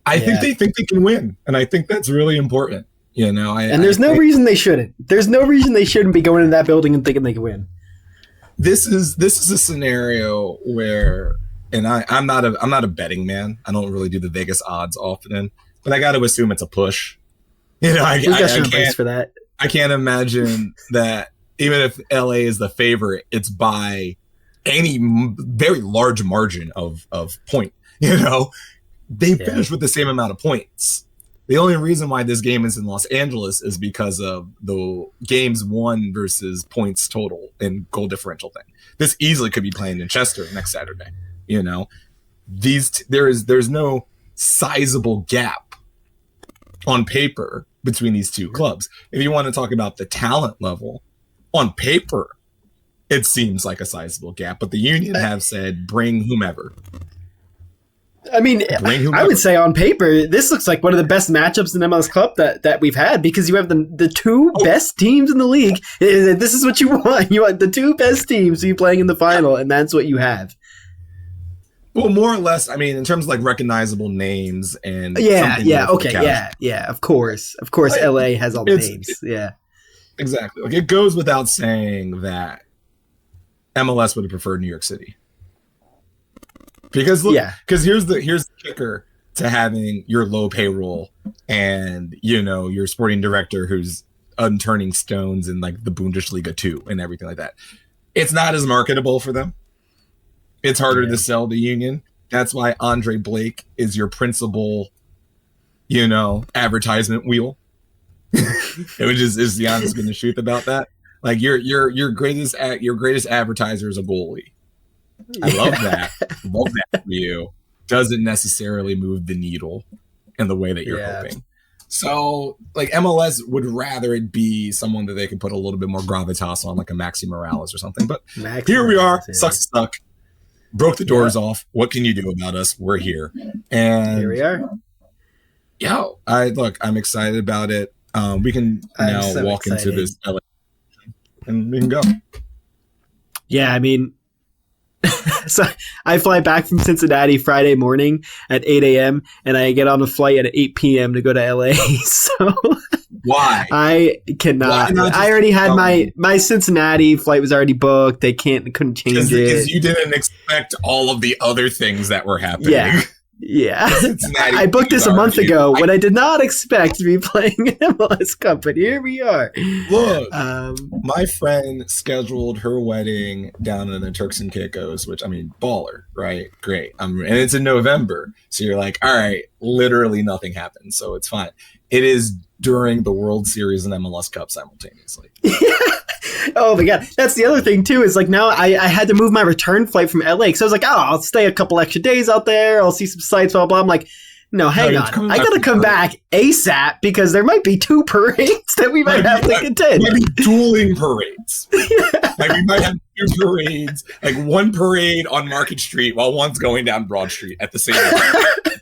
I think they can win, and I think that's really important. You know, there's no reason they shouldn't. There's no reason they shouldn't be going in that building and thinking they can win. This is a scenario where, and I'm not a betting man. I don't really do the Vegas odds often, but I got to assume it's a push. You know, I can't for that. I can't imagine that even if LA is the favorite, it's by any very large margin of point. You know, they finished with the same amount of points. The only reason why this game is in Los Angeles is because of the games won versus points total and goal differential thing. This easily could be playing in Chester next Saturday. You know, there's no sizable gap on paper between these two clubs. If you want to talk about the talent level, on paper, it seems like a sizable gap, but the Union have said bring whomever. I mean, I would say on paper, this looks like one of the best matchups in MLS Cup that we've had, because you have the two best teams in the league. This is what you want. You want the two best teams to be playing in the final, and that's what you have. Well, more or less, I mean, in terms of like recognizable names and of course, like, LA has all the names. Exactly. Like, it goes without saying that MLS would have preferred New York City. Because here's the kicker to having your low payroll and, you know, your sporting director who's unturning stones in like the Bundesliga 2 and everything like that. It's not as marketable for them. It's harder to sell the Union. That's why Andre Blake is your principal, you know, advertisement wheel. Which is the honest goodness truth about that. Like your greatest advertiser is a goalie. I love that. Love that for you. Doesn't necessarily move the needle in the way that you're hoping. So, like, MLS would rather it be someone that they can put a little bit more gravitas on, like a Maxi Morales or something. But here we are. Sucks to suck. Broke the doors off. What can you do about us? We're here. And here we are. I'm excited about it. We can now walk into this LA and we can go. Yeah, I mean, so I fly back from Cincinnati Friday morning at 8 a.m. and I get on a flight at 8 p.m. to go to LA. So why? I cannot. I already had my Cincinnati flight was already booked. They couldn't change it. Because you didn't expect all of the other things that were happening. Yeah. I booked this a month ago when I did not expect to be playing MLS Cup, but here we are. Look, my friend scheduled her wedding down in the Turks and Caicos, which, I mean, baller, right? Great. And it's in November. So you're like, all right, literally nothing happens. So it's fine. It is during the World Series and MLS Cup simultaneously. Oh my God. That's the other thing too, is like now I had to move my return flight from LA because I was like, I'll stay a couple extra days out there. I'll see some sights, blah, blah. I'm like, no, hang on. I got to come back ASAP because there might be two parades that we might have to contend. Maybe dueling parades. Like we might have two parades, like one parade on Market Street while one's going down Broad Street at the same time.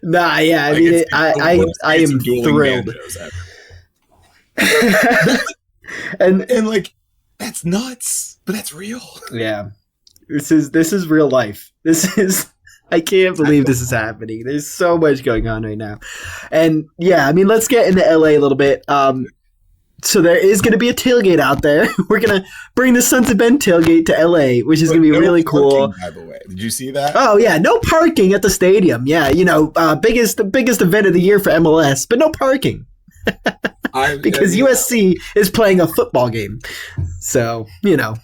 Nah, yeah. I mean, I am thrilled. and like, that's nuts, but that's real. Yeah, this is real life. I can't believe this is happening. There's so much going on right now. And yeah, I mean, let's get into LA a little bit. So there is going to be a tailgate out there. We're going to bring the Sons of Ben tailgate to LA, which is going to be really cool. By the way, did you see that? Oh yeah, no parking at the stadium. Yeah, you know, biggest event of the year for MLS, but no parking. Because USC is playing a football game. So, you know.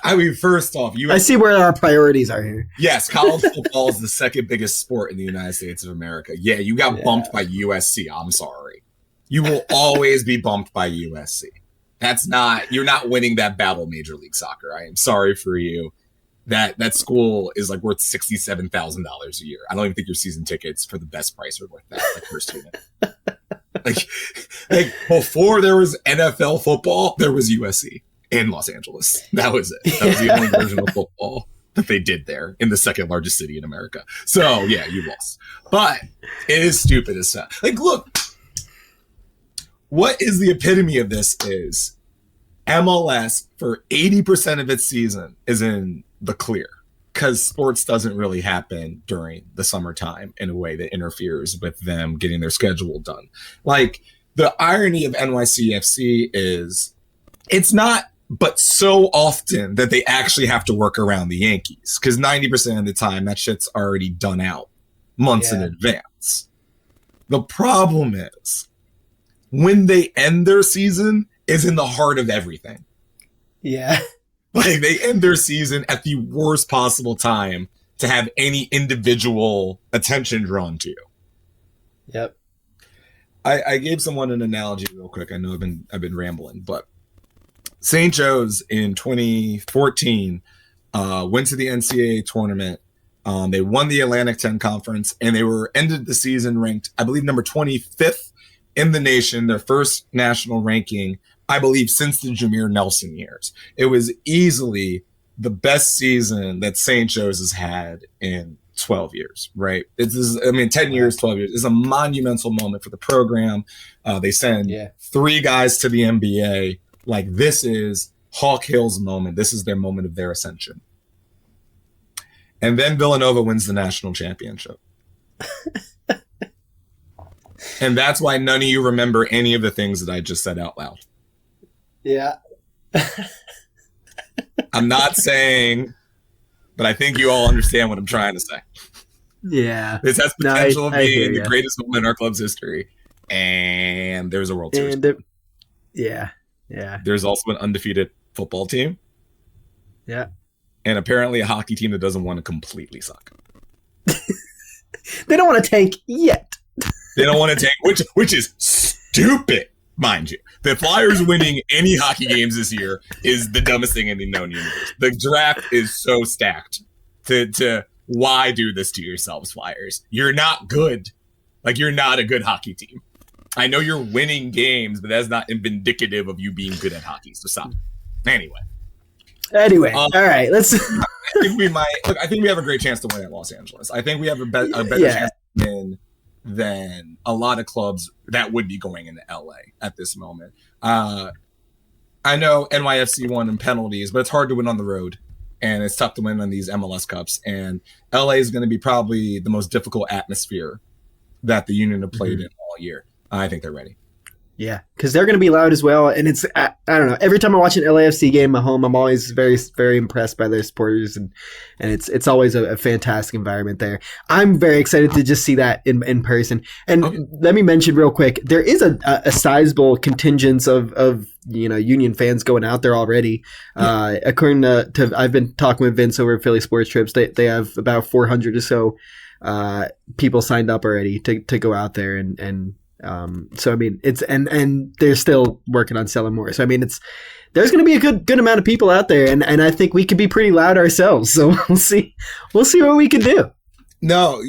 I mean, first off, I see where our priorities are here. Yes, college football is the second biggest sport in the United States of America. Yeah, you got bumped by USC. I'm sorry. You will always be bumped by USC. You're not winning that battle, Major League Soccer. I am sorry for you. That school is like worth $67,000 a year. I don't even think your season tickets for the best price are worth that, like, per student. like before there was NFL football, there was USC in Los Angeles. That was it. That was the only version of football that they did there in the second largest city in America. So yeah, you lost. But it is stupid as hell. Like, look, what is the epitome of this is MLS for 80% of its season is in the clear. Because sports doesn't really happen during the summertime in a way that interferes with them getting their schedule done. Like, the irony of NYCFC is it's not but so often that they actually have to work around the Yankees. Because 90% of the time, that shit's already done out months in advance. The problem is, when they end their season is in the heart of everything. Yeah. Like, they end their season at the worst possible time to have any individual attention drawn to. Yep. I gave someone an analogy real quick. I know I've been rambling, but St. Joe's in 2014 went to the NCAA tournament. They won the Atlantic 10 conference, and they ended the season ranked, I believe, number 25th in the nation, their first national ranking, I believe, since the Jameer Nelson years. It was easily the best season that St. Joe's has had in 12 years, right? 10 years, 12 years. It's a monumental moment for the program. They send 3 guys to the NBA. Like, this is Hawk Hill's moment. This is their moment of their ascension. And then Villanova wins the national championship. And that's why none of you remember any of the things that I just said out loud. Yeah. I'm not saying, but I think you all understand what I'm trying to say. Yeah. This has potential of being the greatest moment in our club's history. And there's a World Series. Yeah. There's also an undefeated football team. Yeah. And apparently a hockey team that doesn't want to completely suck. They don't want to tank yet. They don't want to tank, which is stupid, mind you. The Flyers winning any hockey games this year is the dumbest thing in the known universe. The draft is so stacked. To why do this to yourselves, Flyers? You're not good. Like, you're not a good hockey team. I know you're winning games, but that's not indicative of you being good at hockey. So stop. Anyway, all right. Let's. I think we might. Look, I think we have a great chance to win at Los Angeles. I think we have a better chance to win than a lot of clubs that would be going into LA at this moment. I know NYFC won in penalties, but it's hard to win on the road, and it's tough to win on these MLS Cups. And LA is going to be probably the most difficult atmosphere that the Union have played in all year. I think they're ready. Yeah, because they're going to be loud as well. And it's, I don't know, every time I watch an LAFC game at home, I'm always very, very impressed by their supporters. And it's always a fantastic environment there. I'm very excited to just see that in person. And let me mention real quick, there is a sizable contingent of Union fans going out there already. According to I've been talking with Vince over at Philly Sports Trips, they have about 400 or so people signed up already to go out there and so I mean it's and they're still working on selling more. So I mean there's going to be a good amount of people out there, and I think we could be pretty loud ourselves. So we'll see what we can do. No,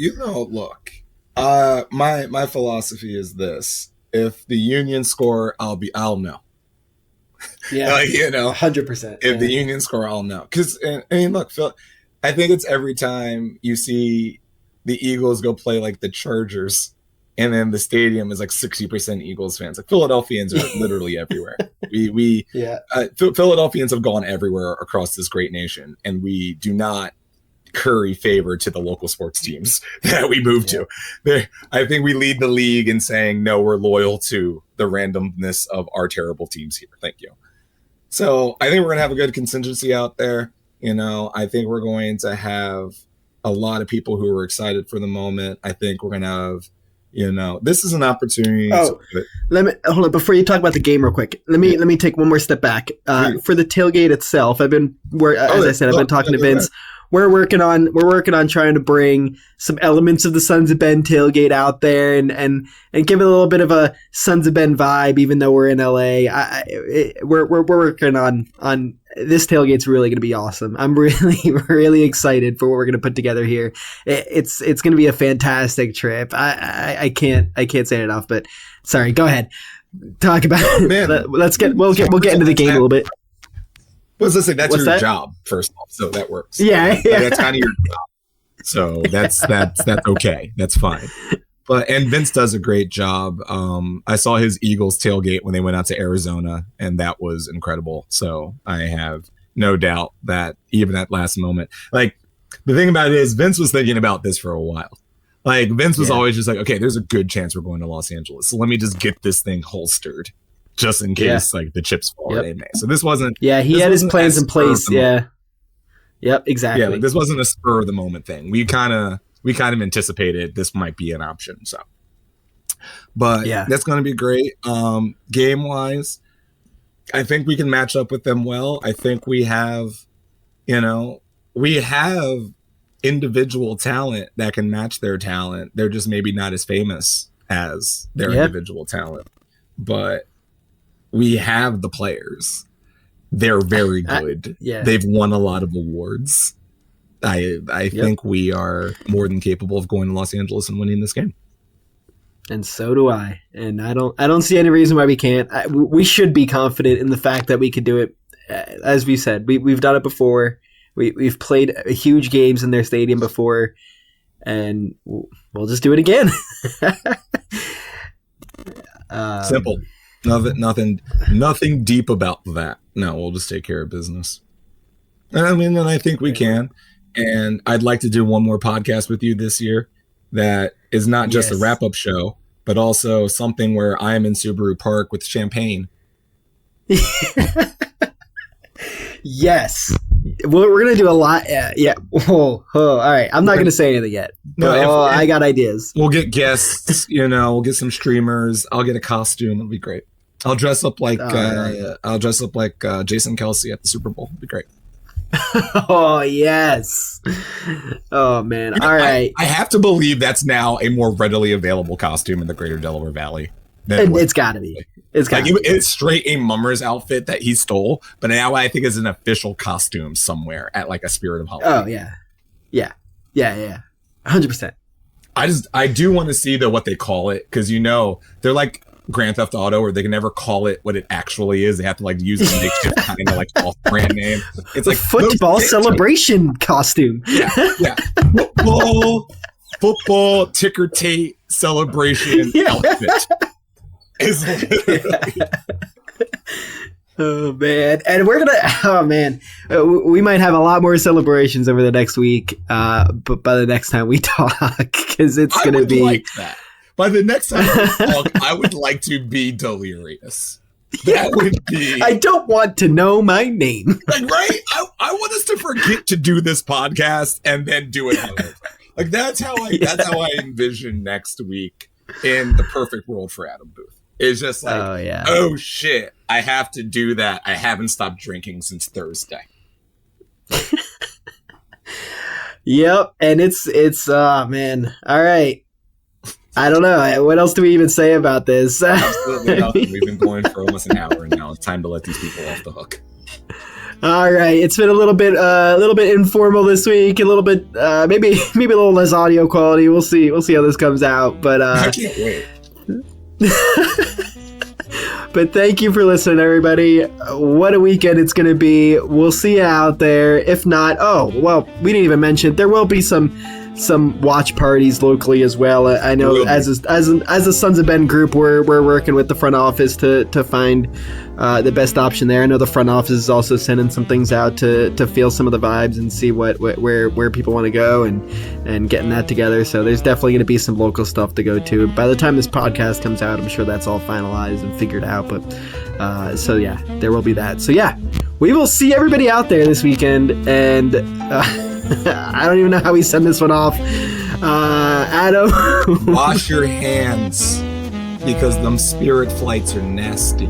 look, my philosophy is this: if the Union score, I'll know. Yeah, 100%. If the Union score, I'll know. Because I mean, look, Phil, I think it's every time you see the Eagles go play like the Chargers, and then the stadium is like 60% Eagles fans. Like, Philadelphians are literally everywhere. Philadelphians have gone everywhere across this great nation, and we do not curry favor to the local sports teams that we move to. I think we lead the league in saying, no, we're loyal to the randomness of our terrible teams here. Thank you. So I think we're going to have a good contingency out there. I think we're going to have a lot of people who are excited for the moment. I think we're going to have, this is an opportunity. Let me hold on before you talk about the game real quick. Let me take one more step back. For the tailgate itself, I've been talking to Vince. We're working on trying to bring some elements of the Sons of Ben tailgate out there and give it a little bit of a Sons of Ben vibe, even though we're in LA. We're working on this tailgate's really going to be awesome. I'm really, really excited for what we're going to put together here. It's going to be a fantastic trip. I can't say it enough, but sorry, go ahead. Talk about it. We'll get into the game a little bit. Well, let's say that's your job, first of all, so that works. Yeah. That's kind of your job. So that's okay. That's fine. And Vince does a great job. I saw his Eagles tailgate when they went out to Arizona, and that was incredible. So I have no doubt that even at last moment, like, the thing about it is Vince was thinking about this for a while. Like, Vince was always just like, okay, there's a good chance we're going to Los Angeles, so let me just get this thing holstered, just in case like the chips fall in May. So this wasn't. Yeah, he had his plans in place. Yeah. Yep. Exactly. Yeah, this wasn't a spur of the moment thing. We kind of anticipated this might be an option. So, but that's going to be great. Game wise, I think we can match up with them well. I think we have individual talent that can match their talent. They're just maybe not as famous as their individual talent, but we have the players. They're very good. They've won a lot of awards. I think we are more than capable of going to Los Angeles and winning this game. And so do I. And I don't see any reason why we can't. We should be confident in the fact that we could do it. As we said, we've done it before. We've played huge games in their stadium before, and we'll just do it again. Simple. Nothing deep about that. No, we'll just take care of business. I mean, and I think we can. And I'd like to do one more podcast with you this year that is not just a wrap-up show, but also something where I'm in Subaru Park with champagne. Yes. Well, we're going to do a lot. Yeah. Oh, all right. I'm not going to say anything yet. No, I got ideas. We'll get guests, we'll get some streamers. I'll get a costume. It'll be great. I'll dress up like Jason Kelsey at the Super Bowl. It'll be great. Oh, yes. Oh, man. All right. I have to believe that's now a more readily available costume in the greater Delaware Valley. It's got to be. It's straight a Mummer's outfit that he stole, but now I think it's an official costume somewhere at like a Spirit of Halloween. Oh, yeah. 100%. I do want to see what they call it, because they're like Grand Theft Auto, where they can never call it what it actually is. They have to like use a makeshift kind of like false brand name. It's like football celebration costume. Yeah. Football ticker tape celebration outfit. Is literally. Oh man, and we're gonna. We might have a lot more celebrations over the next week. But by the next time we talk, because it's gonna be like that. By the next time we talk, I would like to be delirious. That would be. I don't want to know my name. Like, right? I want us to forget to do this podcast and then do it. Like that's how I envision next week in the perfect world for Adam Booth. It's just like, oh shit, I have to do that. I haven't stopped drinking since Thursday. Yep, and it's man. All right. I don't know. What else do we even say about this? Absolutely nothing. We've been going for almost an hour now. It's time to let these people off the hook. All right, it's been a little bit informal this week. A little bit, maybe a little less audio quality. We'll see how this comes out. But I can't wait. But thank you for listening, everybody. What a weekend it's going to be. We'll see you out there. If not, we didn't even mention there will be some watch parties locally as well. I know as a Sons of Ben group, we're working with the front office to find the best option there. I know the front office is also sending some things out to feel some of the vibes and see where people want to go and getting that together. So there's definitely going to be some local stuff to go to. By the time this podcast comes out, I'm sure that's all finalized and figured out. But so yeah, there will be that. So yeah, we will see everybody out there this weekend. And I don't even know how we send this one off. Adam, wash your hands, because them spirit flights are nasty.